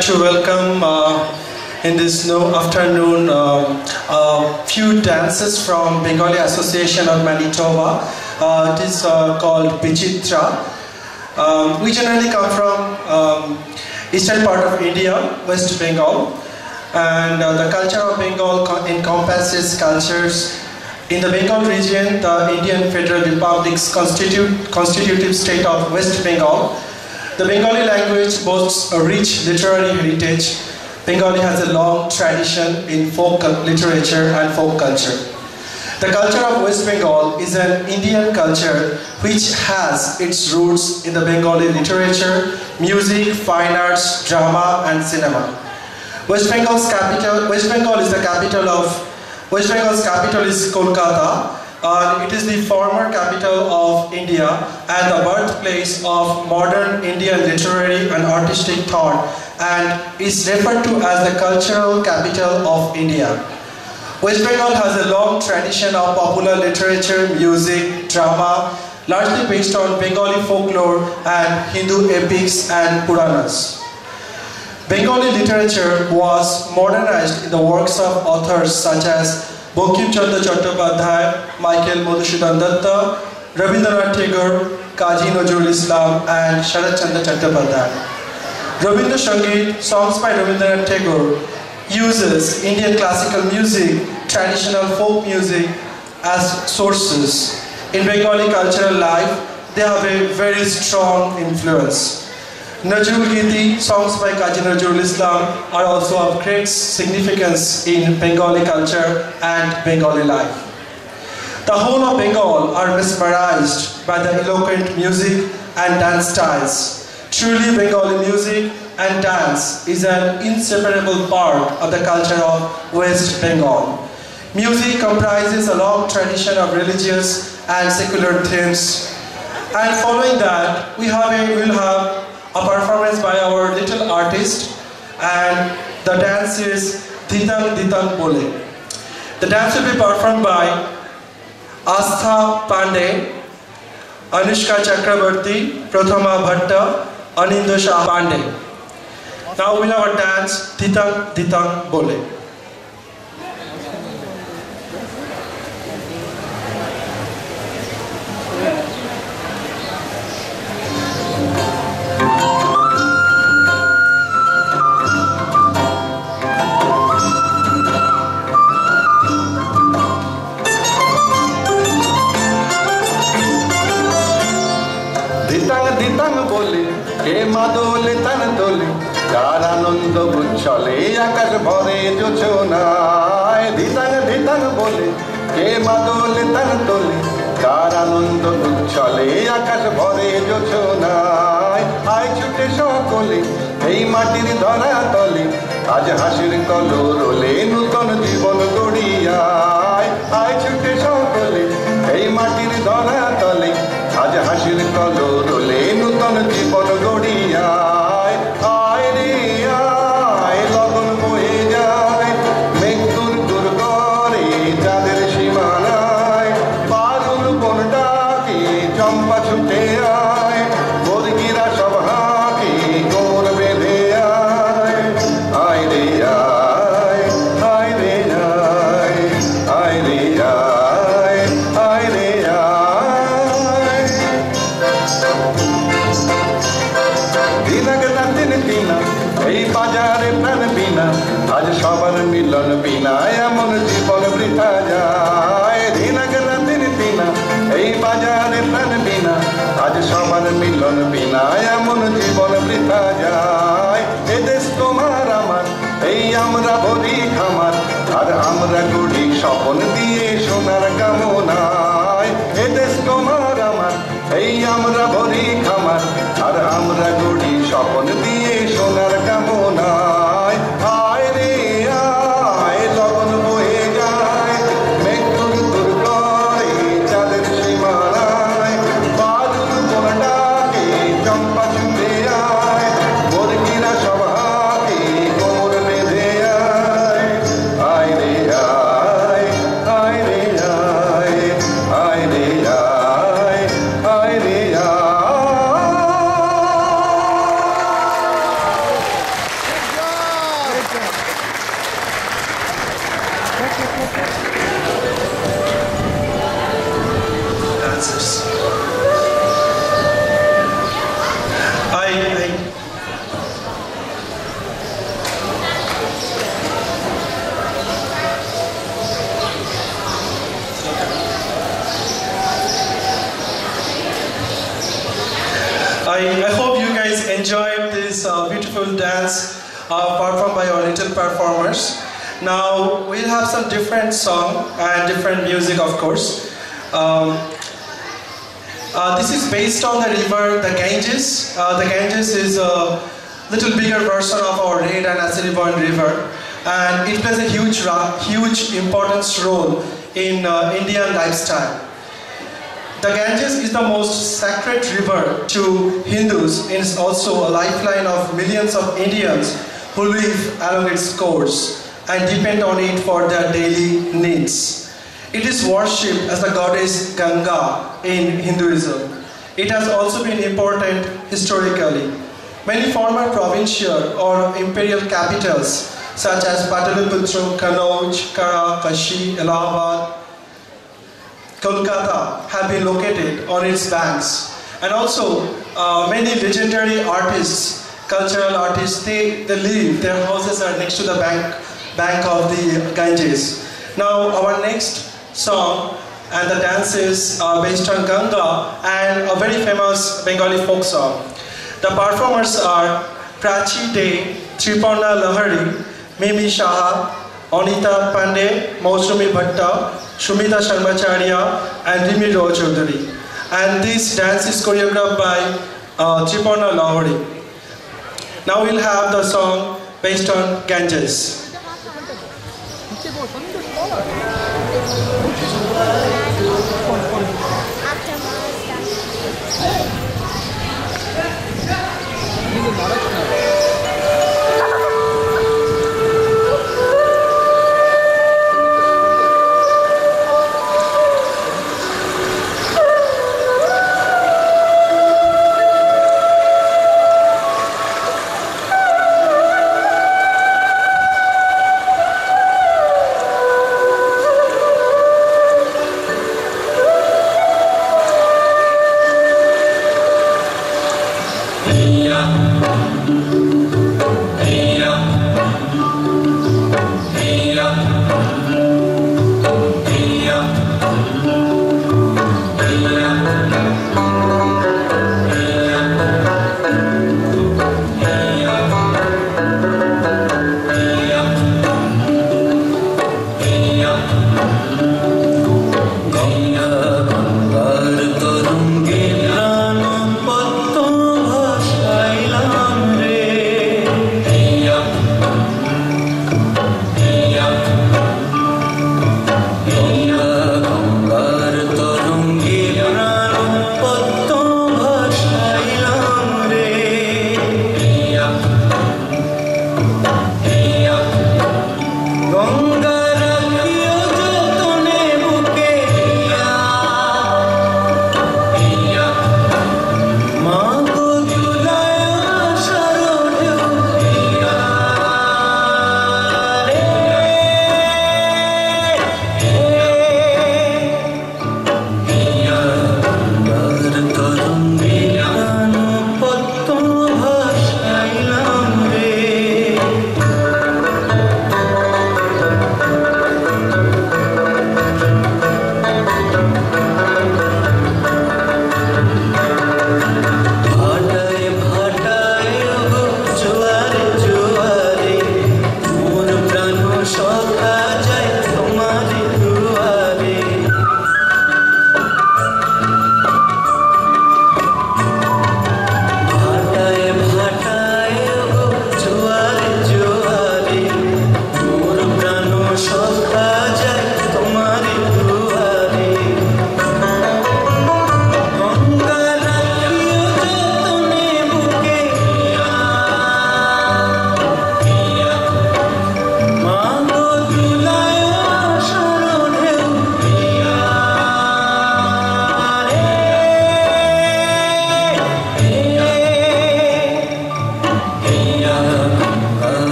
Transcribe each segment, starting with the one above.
To welcome in this afternoon a few dances from Bengali Association of Manitoba. It is called Bichitra. We generally come from eastern part of India, West Bengal, and the culture of Bengal encompasses cultures in the Bengal region, the Indian Federal Republic's constitutive state of West Bengal. The Bengali language boasts a rich literary heritage. Bengali has a long tradition in folk literature and folk culture. The culture of West Bengal is an Indian culture which has its roots in the Bengali literature, music, fine arts, drama, and cinema. West Bengal's capital is Kolkata. It is the former capital of India and the birthplace of modern Indian literary and artistic thought, and is referred to as the cultural capital of India. West Bengal has a long tradition of popular literature, music, drama, largely based on Bengali folklore and Hindu epics and Puranas. Bengali literature was modernized in the works of authors such as Bankim Chandra Chattopadhyay, Michael Madhusudan Datta, Rabindranath Tagore, Kazi Nazrul Islam, and Sharat Chandra Chattopadhyay. Rabindra Sangeet, songs by Rabindranath Tagore, uses Indian classical music, traditional folk music as sources. In Bengali cultural life, they have a very strong influence. Nazrul Giti, songs by Kazi Nazrul Islam, are also of great significance in Bengali culture and Bengali life. The whole of Bengal are mesmerized by the eloquent music and dance styles. Truly, Bengali music and dance is an inseparable part of the culture of West Bengal. Music comprises a long tradition of religious and secular themes. And following that, we will have a performance by our little artist, and the dance is Dhitang Dhitang Bole. The dance will be performed by Astha Pandey, Anushka Chakrabarti, Prathama Bhatta, Anindya Shah Pandey. Now we will have a dance Dhitang Dhitang Bole. মাদলে তান দোলে যার আনন্দ উচ্ছলে আকাশ ভরে যোছনায় ধিতাং ধিতাং বলে কে মাদলে তান দোলে যার আনন্দ উচ্ছলে আকাশ ভরে যোছনায় আয় ছুটে সকলে এই মাটির ধরা তলে আজ হাসির কলরলে নূতন জীবন গড়িয়ায় আয় ছুটে সকলে এই মাটির ধরা তলে আজ হাসির কলরলে নূতন জীবন গড়িয়ায় আয় রে আয় লগন বয়ে যায় মেঘ দূর দূর করে যাদের সীমানায় পারুল বন ডাকে চম্পা ছুটে আয় বর্গিরা সব হাঁকে গোর বেঁধে আয় আয় রে আয় আয় রে আয় আয় রে আয় আয় রে এই বাজারে প্রাণ বিনা আজ সবার মিলন বিনা এমন জীবন বৃথা যায় দিনাগেলা দিন দিনা এই বাজারে প্রাণ বিনা আজ সবার মিলন বিনা এমন জীবন বৃথা যায় এ দেশ তোমার আমার এই আমরা ভরি খামার আর আমরা গুড়ি স্বপন দিয়ে সোনার কামনায় এ দেশ তোমার আমার এই আমরা ভরি খামার আর আমরা গুড়ি স্বপন দিয়ে সোনার কামনায় আয় রে আয় লগন বয়ে যায় মেঘ দূর দূর করে চাঁদের সীমানায় বাদুর বন ডাকে চম্পা ছুটে আয় বর্গিরা সব হাঁকে কোমর বেঁধে আয় আয় রে আয় আয় performed by our little performers. Now we'll have some different song and different music, of course. This is based on the river, the Ganges. The Ganges is a little bigger version of our Red and Assiniboine River, and it plays a huge importance role in Indian lifestyle. The Ganges is the most sacred river to Hindus. It is also a lifeline of millions of Indians who live along its course and depend on it for their daily needs. It is worshipped as the goddess Ganga in Hinduism. It has also been important historically. Many former provincial or imperial capitals such as Pataliputra, Kannauj, Kara, Kashi, Allahabad, Kolkata have been located on its banks. And also many legendary artists, cultural artists, they live, their houses are next to the bank of the Ganges. Now our next song and the dance is based on Ganga and a very famous Bengali folk song. The performers are Prachi De, Tripurna Lahari, Mimi Shaha, Anita Pandey, Mausumi Bhatta, Shumita Sharmacharya and Rimi Rao Chaudhary. And this dance is choreographed by Tripurna Lahari. Now we'll have the song based on Ganges.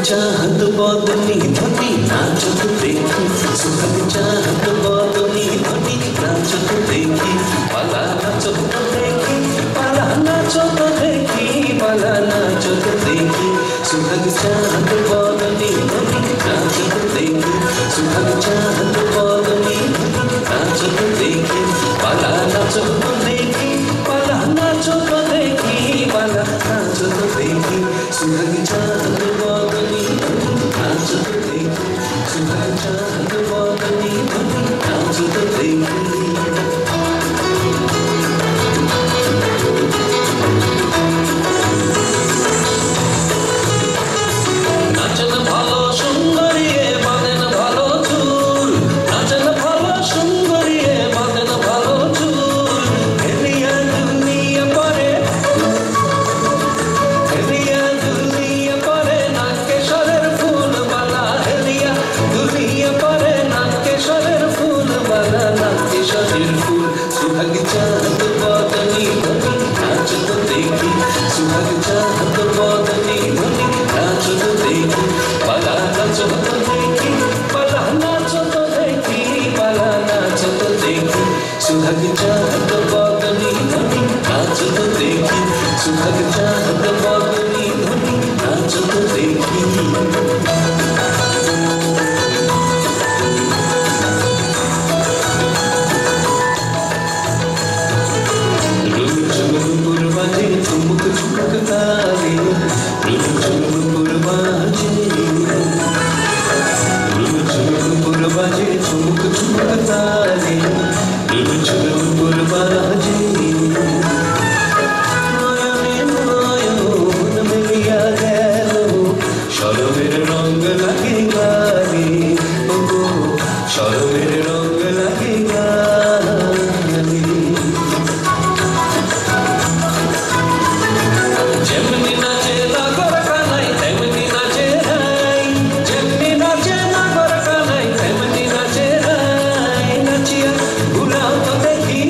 चाहत बदनी धनी नाचत देखी सुहाग चाहत बदनी धनी नाचत देखी पाला नाचत देखी पाला नाचत देखी पाला नाचत देखी सुहाग चाहत बदनी धनी नाचत देखी सुहाग चाहत बदनी धनी नाचत देखी पाला नाचत देखी पाला नाचत देखी पाला नाचत देखी सुहाग चाहत बदनी धनी नाचत देखी सुहाग चाहत बदनी धनी नाचत देखी सुहाग चाहत बदनी धनी नाचत देखी सुहाग चाहत बदनी धनी नाचत देखी पाला नाचत देखी पाला नाचत देखी पाला नाचत देखी सुहाग चाहत बदनी धनी नाचत देखी सुहाग चाहत बदनी धनी नाचत देखी चुमुक चुमुक तारे चुमुक बाजे चुमुक चुमुक तारे चुमुक बाजे नयने नयन मिलिया गেল শরমের রঙ লাগে গানে ওগো শরমের রঙ লাগে গানে যেমনি নাচে নাগর কানাই তেমনি নাচে রাই যেমনি নাচে নাগর কানাই তেমনি নাচে রাই নাচিয়া ভুলাও তো দেখি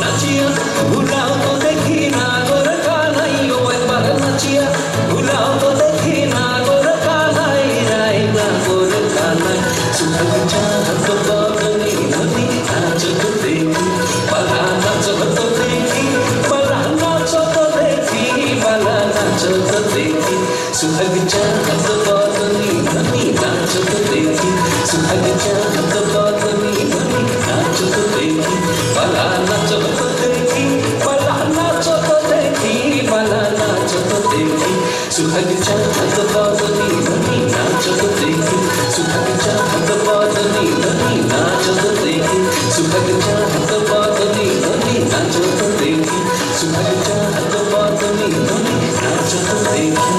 নাচিয়া ভুলাও তো দেখি নাগর কানাই ও একবার নাচিয়া ভুলাও তো দেখি নাগর কানাই রাই নাগর কানাই সুহাগ চাহত বদনি ধনি নাচত দেখি পালা নাচত দেখি পালা নাচত দেখি পালা নাচত দেখি सुहाग चाहत बदनी धनी नाचत देखी सुहाग चाहत बदनी धनी नाचत देखी पाला नाचत देखी पाला नाचत देखी पाला नाचत देखी सुहाग चाहत बदनी धनी नाचत देखी सुहाग चाहत बदनी धनी नाचत देखी सुहाग चाहत बदनी धनी नाचत देखी सुहाग चाहत बदनी धनी नाचत देखी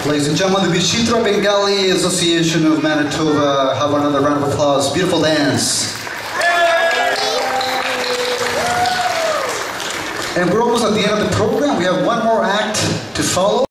Ladies and gentlemen, the Vichitra Bengali Association of Manitoba, have another round of applause. Beautiful dance. And we're almost at the end of the program. We have one more act to follow.